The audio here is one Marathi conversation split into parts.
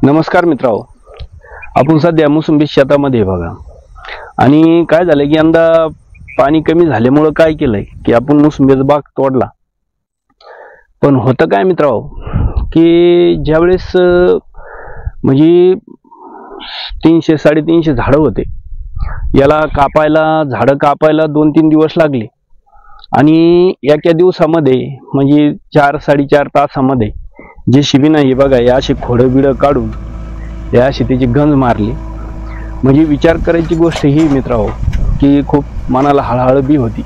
नमस्कार मित्रांनो, आपण सध्या मोसंबी शेतामध्ये बघा. आणि काय झालं की यंदा पाणी कमी झाल्यामुळे काय केलंय की आपण मोसंबीचा बाग तोडला. पण होतं काय मित्रांनो की ज्यावेळेस म्हणजे 300-350 झाडं होते, याला कापायला झाडं कापायला 2-3 दिवस लागले. आणि एका दिवसामध्ये म्हणजे 4-4.5 तासामध्ये जे शिबी नाही बघा, या अशी खोडं बिडं काढून या अशी त्याची गंज मारली. म्हणजे विचार करायची गोष्ट ही मित्रांनो की खूप मनाला हळहळ बी होती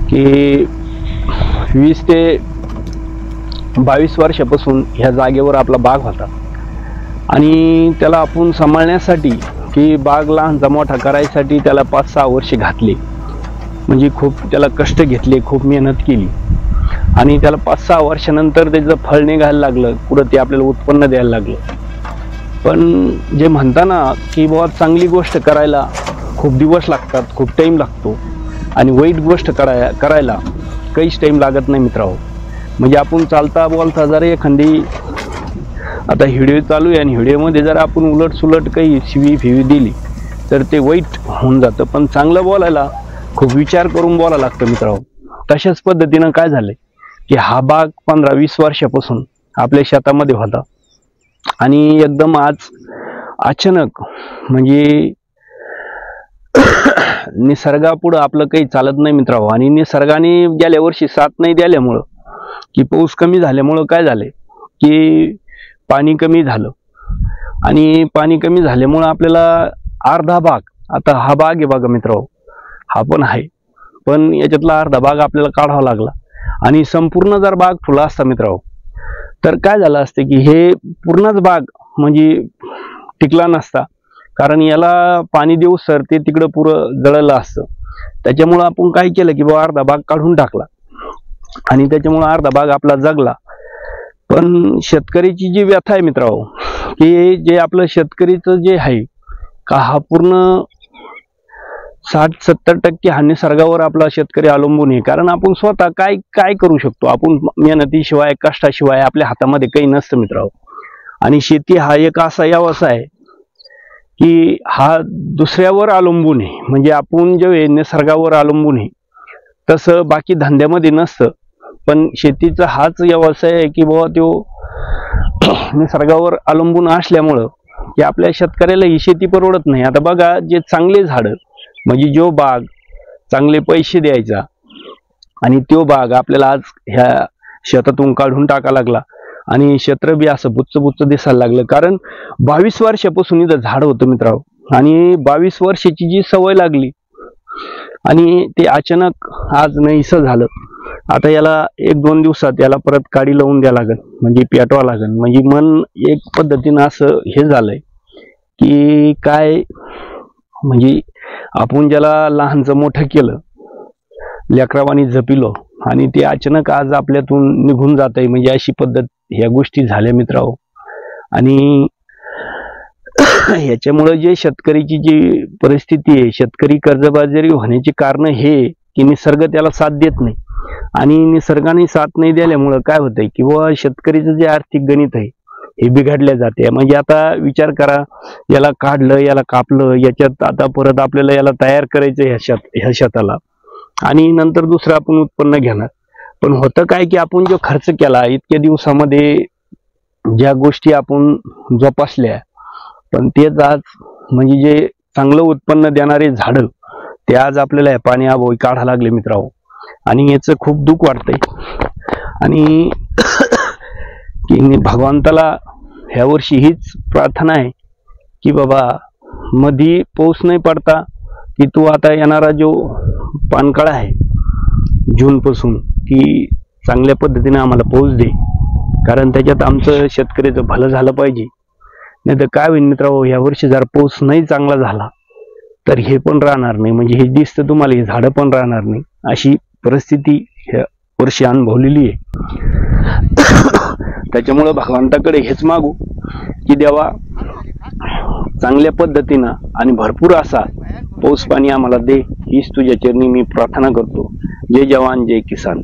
की 20 ते 22 वर्षापासून ह्या जागेवर आपला बाग होता. आणि त्याला आपण सांभाळण्यासाठी की बाग लहानचा मोठा करायसाठी त्याला 5-6 वर्ष घातले. म्हणजे खूप त्याला कष्ट घेतले, खूप मेहनत केली. आणि त्याला 5-6 वर्षानंतर त्याचं फळ निघायला लागलं, पुढं ते आपल्याला उत्पन्न द्यायला लागलं. पण जे म्हणताना की बाबा चांगली गोष्ट करायला खूप दिवस लागतात, खूप टाईम लागतो. आणि वाईट गोष्ट करायला काहीच टाईम लागत नाही मित्रांनो. म्हणजे आपण चालता बोलता जर एखादी आता व्हिडिओ चालू आहे आणि व्हिडिओमध्ये जर आपण उलट सुलट काही शिवी फिवी दिली तर ते वाईट होऊन जातं. पण चांगलं बोलायला खूप विचार करून बोलायला लागतं मित्रांनो. तशाच पद्धतीनं काय झालंय की हा बाग 15-20 वर्षापासून आपल्या शेतामध्ये होता. आणि एकदम आज अचानक म्हणजे निसर्गापुढं आपलं काही चालत नाही मित्रांनो. आणि निसर्गाने गेल्या वर्षी साथ नाही दिल्यामुळं की पाऊस कमी झाल्यामुळं काय झाले की पाणी कमी झालं. आणि पाणी कमी झाल्यामुळं आपल्याला अर्धा भाग, आता हा बाग आहे बघा मित्रांनो, हा पण आहे, पण याच्यातला अर्धा भाग आपल्याला काढावा लागला. आणि संपूर्ण जर बाग फुला असता मित्रांनो तर काय झालं असते की हे पूर्णच बाग म्हणजे टिकला नसता. कारण याला पाणी देऊ सर ते तिकडं पुरं जळलं असतं. त्याच्यामुळं आपण काय केलं की बाबा अर्धा भाग काढून टाकला आणि त्याच्यामुळं अर्धा भाग आपला जगला. पण शेतकरीची जी व्यथा आहे मित्रांनो की जे आपलं शेतकरीचं जे आहे का हा पूर्ण 60-70% हा निसर्गावर आपला शेतकरी अवलंबून आहे. कारण आपण स्वतः काय करू शकतो, आपण मेहनतीशिवाय कष्टाशिवाय आपल्या हातामध्ये काही नसतं मित्रांनो. आणि शेती हा एक असा व्यवसाय आहे की हा दुसऱ्यावर अवलंबून आहे. म्हणजे आपण जे निसर्गावर अवलंबून आहे तसं बाकी धंद्यामध्ये नसतं. पण शेतीचा हाच व्यवसाय आहे की बाबा तो निसर्गावर अवलंबून असल्यामुळं की आपल्या शेतकऱ्याला ही शेती परवडत नाही. आता बघा, जे चांगले झाडं म्हणजे जो बाग चांगले पैसे द्यायचा आणि तो बाग आपल्याला आज ह्या शेतातून काढून टाका लागला. आणि क्षेत्र बी असं बुच्च बुच्च दिसायला लागलं. कारण 22 वर्षापासून इथं झाड होतं मित्रांनो. आणि 22 वर्षाची जी सवय लागली आणि ते अचानक आज नाहीसं झालं. आता याला 1-2 दिवसात याला परत काडी लावून द्यावं लागेल, म्हणजे पेटवावं लागेल. म्हणजे मन एक पद्धतीनं असं हे झालंय की काय म्हणजे आपण ज्याला लहानचं मोठं केलं, लेकरावानी जपिलो आणि ते अचानक आज आपल्यातून निघून जात आहे. म्हणजे अशी पद्धत ह्या गोष्टी झाल्या मित्रांनो. आणि ह्याच्यामुळे जे शेतकरीची जी परिस्थिती आहे, शेतकरी कर्जबाजारी होण्याचे कारण हे की निसर्ग त्याला साथ देत नाही. आणि निसर्गाने साथ नाही दिल्यामुळं काय होतंय की बाबा शेतकरीचं जे आर्थिक गणित आहे हे बिघडल्या जाते. म्हणजे आता विचार करा, याला काढलं, याला कापलं, याच्यात आता परत आपल्याला याला तयार करायचं ह्या शेताला आणि नंतर दुसरं आपण उत्पन्न घेणार. पण होतं काय की आपण जो खर्च केला इतक्या दिवसामध्ये, ज्या गोष्टी आपण जोपासल्या, पण तेच आज म्हणजे जे चांगलं उत्पन्न देणारे झाडं ते आज आपल्याला पाणी अभावी काढायला लागले मित्रांनो. आणि याचं खूप दुःख वाटतंय. आणि की भगवंताला ह्या वर्षी हीच प्रार्थना आहे की बाबा मधी पाऊस नाही पडता की तू आता येणारा जो पानकाळा आहे जूनपासून की चांगल्या पद्धतीने आम्हाला पाऊस दे. कारण त्याच्यात आमचं शेतकऱ्याचं भलं झालं पाहिजे. नाही तर काय होईल मित्रांनो, या वर्षी जर पाऊस नाही चांगला झाला तर हे पण राहणार नाही. म्हणजे हे दिसतं तुम्हाला, हे झाडं पण राहणार नाही. अशी परिस्थिती ह्या वर्षी अनुभवलेली आहे. त्याच्यामुळं भगवंताकडे हेच मागू की देवा चांगल्या पद्धतीनं आणि भरपूर असा पाऊस पाणी आम्हाला दे. हीच तुझ्या चरणी मी प्रार्थना करतो. जय जवान जय किसान.